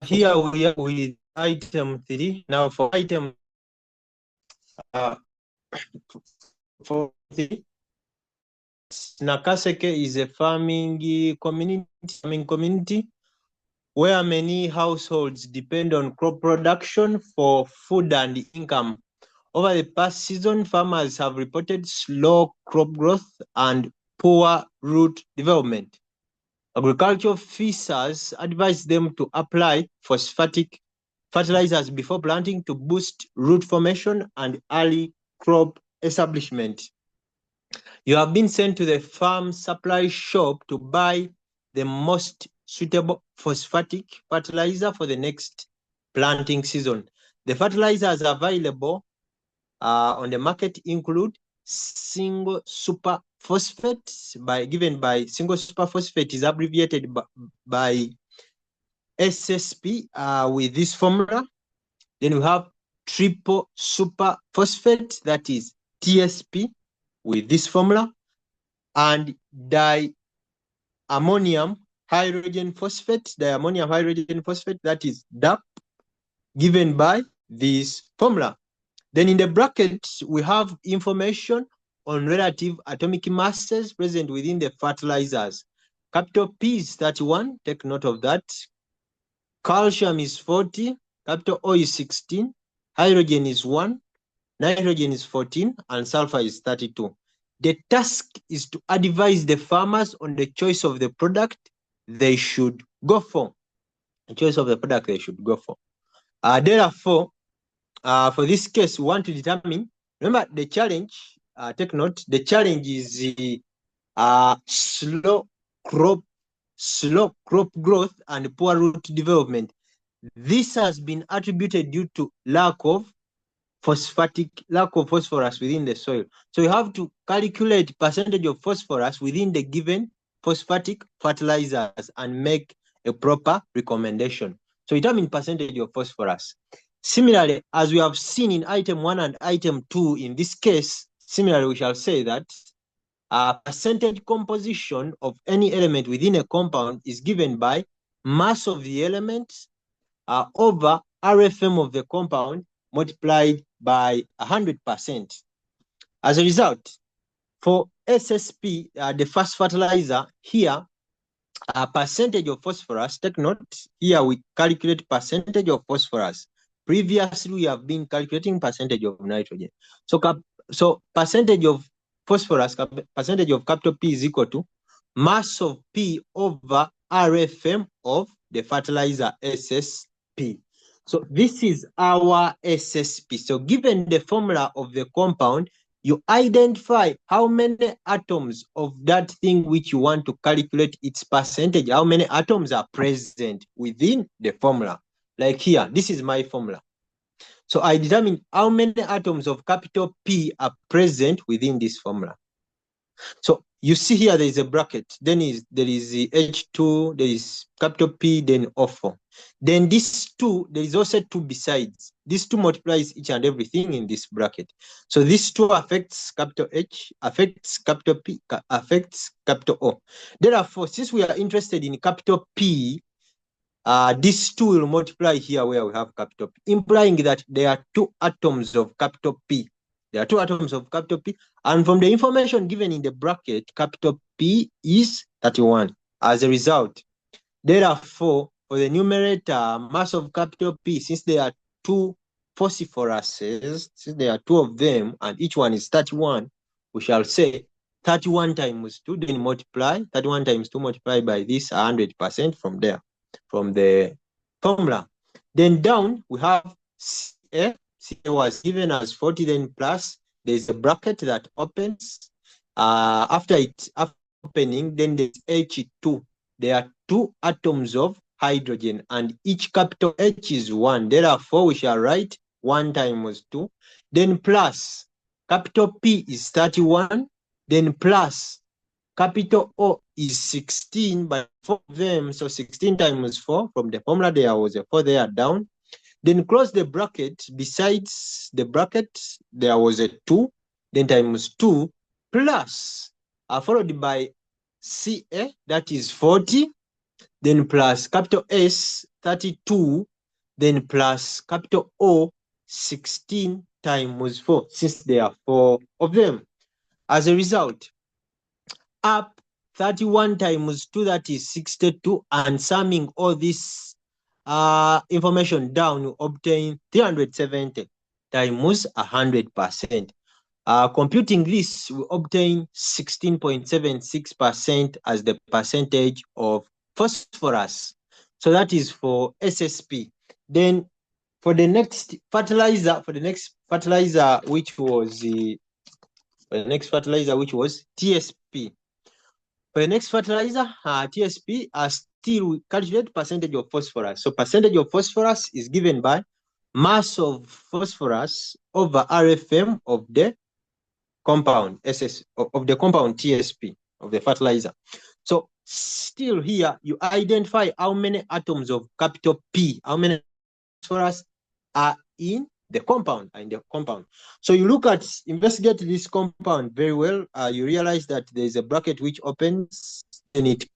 here we are with item 3. Now for item 3, Nakaseke is a farming community where many households depend on crop production for food and income. Over the past season, farmers have reported slow crop growth and poor root development. Agricultural officers advise them to apply phosphatic fertilizers before planting to boost root formation and early crop establishment. You have been sent to the farm supply shop to buy the most suitable phosphatic fertilizer for the next planting season. The fertilizers available on the market include single super phosphate given by single super phosphate is abbreviated by SSP with this formula. Then we have triple super phosphate, that is TSP with this formula, and diammonium hydrogen phosphate, that is DAP, given by this formula. Then in the bracket, we have information on relative atomic masses present within the fertilizers. Capital P is 31, take note of that. Calcium is 40, capital O is 16, hydrogen is 1, nitrogen is 14, and sulfur is 32. The task is to advise the farmers on the choice of the product they should go for. Therefore, for this case, we want to determine, remember the challenge, take note, the challenge is slow crop growth and poor root development. This has been attributed due to lack of phosphorus within the soil. So you have to calculate percentage of phosphorus within the given phosphatic fertilizers and make a proper recommendation. So determine percentage of phosphorus. Similarly, as we have seen in item 1 and item 2, in this case, similarly, we shall say that percentage composition of any element within a compound is given by mass of the element over RFM of the compound multiplied by 100%. As a result, for SSP, the first fertilizer here, percentage of phosphorus, take note, here we calculate percentage of phosphorus. Previously, we have been calculating percentage of nitrogen. So percentage of phosphorus, percentage of capital P is equal to mass of P over RFM of the fertilizer SSP. So this is our SSP. So given the formula of the compound, you identify how many atoms of that thing which you want to calculate its percentage, how many atoms are present within the formula. Like here, this is my formula. So I determine how many atoms of capital P are present within this formula. So you see here there is a bracket, then there is the H2, there is capital P, then O4. Then this 2, there is also 2 besides. This 2 multiplies each and everything in this bracket. So this 2 affects capital H, affects capital P, affects capital O. Therefore, since we are interested in capital P, this 2 will multiply here where we have capital P, implying that there are 2 atoms of capital P. There are 2 atoms of capital P, and from the information given in the bracket, capital P is 31. As a result, therefore, for the numerator, mass of capital P, since there are 2 phosphoruses, since there are 2 of them, and each one is 31, we shall say 31 times 2, then multiply, 31 times 2 multiply by this 100% from there, from the formula. Then down, we have CA. CA was given as 40, then plus, there's a bracket that opens. After opening, then there's H2. There are 2 atoms of hydrogen, and each capital H is 1. Therefore, we shall write 1 times 2. Then plus, capital P is 31. Then plus, capital O is 16 by 4 of them. So 16 times 4, from the formula there was a 4 there down. Then close the bracket. Besides the bracket, there was a 2, then times 2, plus, followed by CA, that is 40. then plus capital S, 32, then plus capital O, 16 times 4, since there are 4 of them. As a result, up 31 times 2, that is 62, and summing all this information down, you obtain 370 times 100%. Computing this, we obtain 16.76% as the percentage of phosphorus. So that is for SSP. Then for the next fertilizer, which was TSP. For the next fertilizer, TSP, still we calculate percentage of phosphorus. So percentage of phosphorus is given by mass of phosphorus over RFM of the compound of the compound TSP of the fertilizer. So still here you identify how many atoms of capital P, how many phosphorus are in the compound. So you investigate this compound very well. You realize that there is a bracket which opens, and it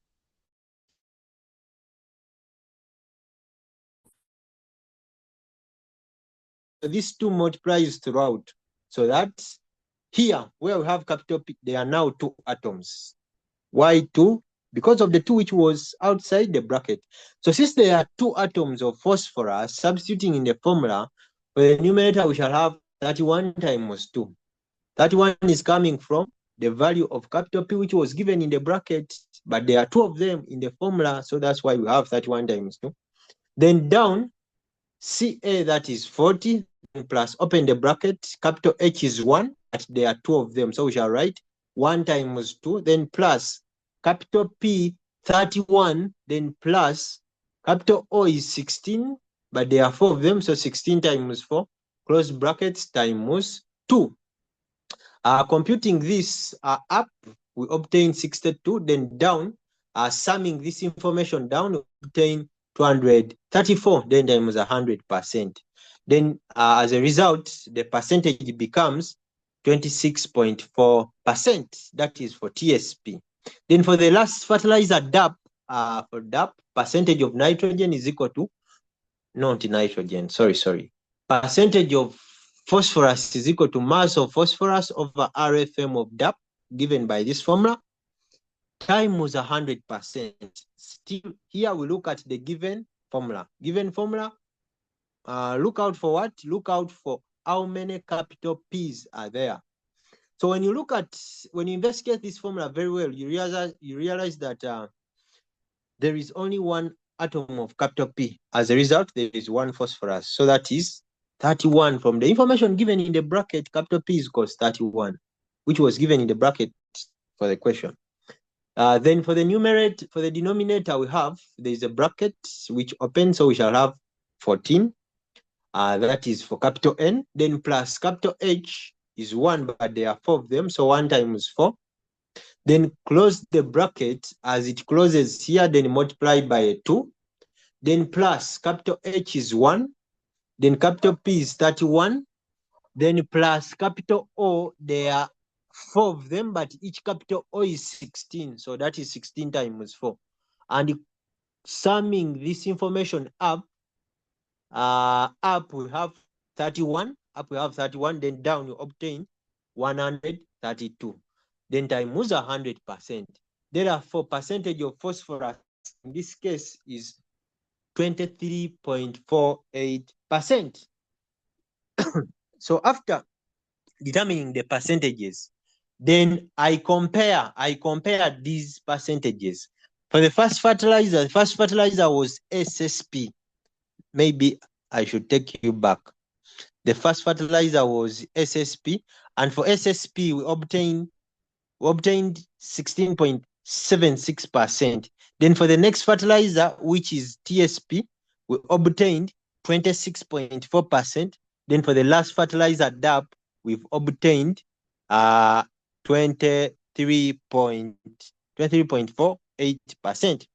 these two multiplies throughout, so that here where we have capital P, there are now 2 atoms. Why 2? Because of the 2 which was outside the bracket. So since there are 2 atoms of phosphorus, substituting in the formula, for the numerator we shall have 31 times 2. 31 is coming from the value of capital P which was given in the bracket, but there are 2 of them in the formula, so that's why we have 31 times 2. Then down, CA, that is 40, plus open the bracket, capital H is 1, but there are 2 of them, so we shall write 1 times 2, then plus capital P 31, then plus capital O is 16, but there are 4 of them, so 16 times 4, close brackets, times 2. Computing this up, we obtain 62, then down, summing this information down, we obtain 234, then times 100%. Then as a result, the percentage becomes 26.4%. That is for TSP. Then for the last fertilizer, DAP, for DAP, percentage of nitrogen is equal to, not nitrogen, sorry. Percentage of phosphorus is equal to mass of phosphorus over RFM of DAP, given by this formula, times 100%. Still, here we look at the given formula. Look out for what? Look out for how many capital P's are there. So when you investigate this formula very well, you realize that there is only 1 atom of capital P. As a result, there is 1 phosphorus. So that is 31. From the information given in the bracket, capital P is equals 31, which was given in the bracket for the question. Then for the denominator, we have, there is a bracket which opens, so we shall have 14. That is for capital N. Then plus capital H is 1, but there are 4 of them, so 1 times 4. Then close the bracket as it closes here, then multiply by a 2. Then plus capital H is 1. Then capital P is 31. Then plus capital O, there are 4 of them, but each capital O is 16. So that is 16 times 4. And summing this information up, we have 31. Then down you obtain 132. Then times 100%. Therefore, percentage of phosphorus in this case is 23.48%. So after determining the percentages, then I compare these percentages. For the first fertilizer, was SSP. Maybe I should take you back. The first fertilizer was SSP, and for SSP we obtained 16.76%. Then for the next fertilizer, which is TSP, we obtained 26.4%. Then for the last fertilizer, DAP, we've obtained 23.48%.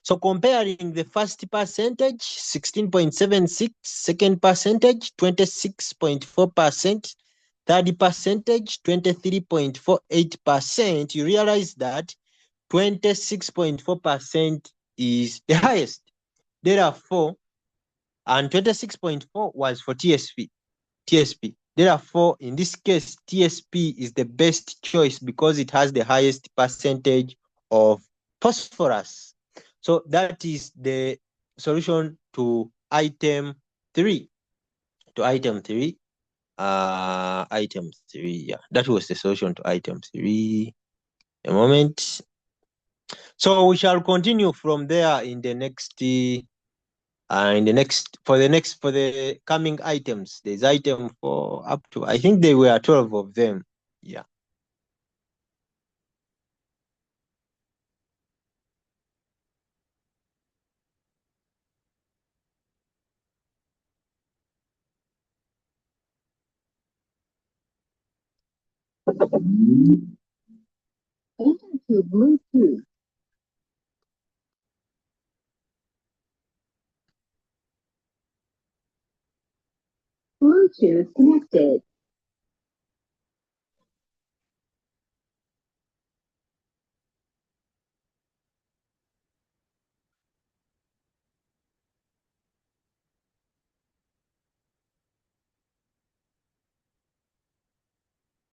So comparing the first percentage, 16.76, second percentage, 26.4%, third percentage, 23.48%, you realize that 26.4% is the highest. Data 4 and 26.4 was for TSP. Therefore, in this case, TSP is the best choice because it has the highest percentage of phosphorus. So that is the solution to item 3. To item 3. Item 3, yeah. That was the solution to item 3. A moment. So we shall continue from there in the next for the coming items. There's item for up to, I think there were 12 of them. Yeah. Enter to Bluetooth. Bluetooth connected.